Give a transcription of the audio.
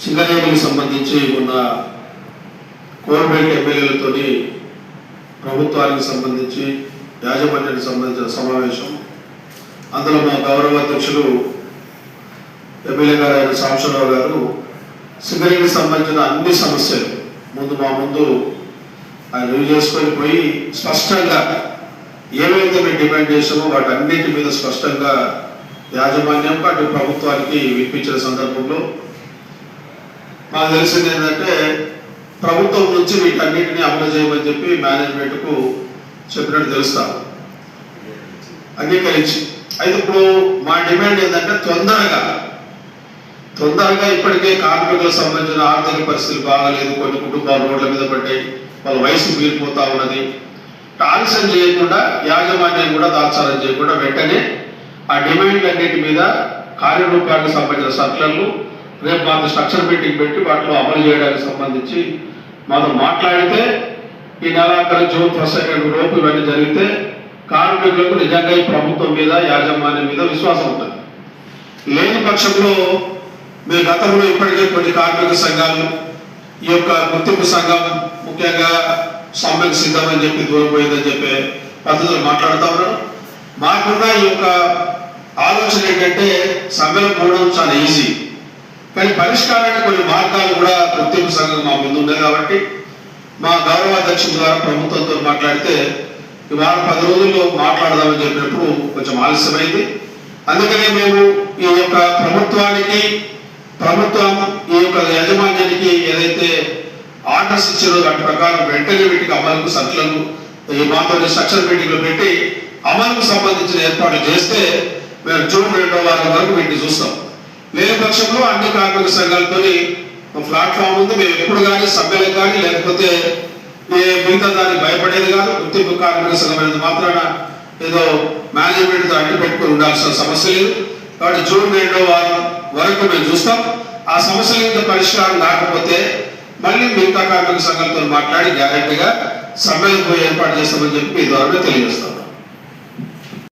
సింగరేణికి సంబంధించి ఉన్న కోర్బెల్ట్ ఎమ్మెల్యేలతో ప్రభుత్వానికి సంబంధించి యాజమాన్యానికి సంబంధించిన సమావేశం. అందులో మా గౌరవ అధ్యక్షులు ఎమ్మెల్యే గారు అయిన సాంబశివరావు గారు సింగరేణికి సంబంధించిన అన్ని సమస్యలు మా ముందు ఆయన రివ్యూ చేసుకొని పోయి స్పష్టంగా ఏవైతే మేము డిమాండ్ చేసామో వాటన్నిటి మీద స్పష్టంగా యాజమాన్యం అటు ప్రభుత్వానికి వినిపించిన సందర్భంలో మాకు తెలిసింది ఏంటంటే ప్రభుత్వం నుంచి వీటన్నిటిని అమలు చేయమని చెప్పి మేనేజ్మెంట్కు చెప్పినట్టు తెలుస్తాం అంగీకరించి. అయితే ఇప్పుడు మా డిమాండ్ ఏంటంటే తొందరగా ఇప్పటికే కార్మికులకు సంబంధించిన ఆర్థిక పరిస్థితులు బాగాలేదు, కొన్ని కుటుంబాలు రోడ్ల మీద పడ్డాయి, వాళ్ళ వయసు మీరిపోతా ఉన్నది. ఆలస్యం చేయకుండా యాజమాన్యం కూడా తాత్సారం చేయకుండా వెంటనే ఆ డిమాండ్లన్నిటి మీద కార్యరూపానికి సంబంధించిన సర్కులర్లు రేపు మాకు స్ట్రక్చర్ మీటింగ్ పెట్టి వాటిలో అమలు చేయడానికి సంబంధించి మాతో మాట్లాడితే ఈ నెలాఖరు జూన్ 1 లోపు ఇవన్నీ జరిగితే కార్మికులకు నిజంగా ఈ ప్రభుత్వం మీద యాజమాన్యం మీద విశ్వాసం ఉంటుంది. లేని పక్షంలో మీ గతంలో ఇప్పటికే కొన్ని కార్మిక సంఘాలు ఈ యొక్క గుర్తింపు సంఘం ముఖ్యంగా సమ్మెకు సిద్ధమని చెప్పి దూరపోయిందని చెప్పే పద్ధతులు మాట్లాడుతూ ఉన్నారు. మాకున్న ఈ యొక్క ఆలోచన ఏంటంటే సమ్మెలో పోవడం చాలా ఈజీ, కానీ పరిష్కారానికి కొన్ని మార్గాలు కూడా గుర్తింపు సంఘం మా ముందు ఉన్నాయి. కాబట్టి మా గౌరవ అధ్యక్షుల ద్వారా ప్రభుత్వంతో మాట్లాడితే ఇవాళ 10 రోజుల్లో మాట్లాడదామని చెప్పినప్పుడు కొంచెం ఆలస్యమైంది. అందుకనే మేము ఈ యొక్క ప్రభుత్వం ఈ యొక్క యాజమాన్యానికి ఏదైతే ఆర్డర్స్ ఇచ్చారో దాని ప్రకారం వెంటనే వీటికి అమలుకు సర్కులను ఈ మాతో స్ట్రక్చర్ మీటింగ్లో పెట్టి అమలుకు సంబంధించిన ఏర్పాట్లు చేస్తే మేము జూన్ 2వ వారం వరకు వీటిని చూస్తాం. లేని పక్షంలో అన్ని కార్మిక సంఘాలతో ప్లాట్ఫామ్ ఉంది. మేము ఎప్పుడు కానీ సమ్మెలకు కానీ లేకపోతే మిగతా దానికి భయపడేది కాదు. గుర్తింపు కార్మిక సంఘం అనేది మాత్రాన ఏదో మేనేజ్మెంట్తో అడ్డు పెట్టుకుని ఉండాల్సిన సమస్య లేదు. కాబట్టి జూన్ 2వ వారం వరకు మేము చూస్తాం. ఆ సమస్యల మీద పరిష్కారం కాకపోతే మళ్ళీ మిగతా కార్మిక సంఘాలతో మాట్లాడి గ్యారెంటీగా సమ్మెలకు పోయి ఏర్పాటు చేస్తామని చెప్పి మీ ద్వారా తెలియజేస్తాం.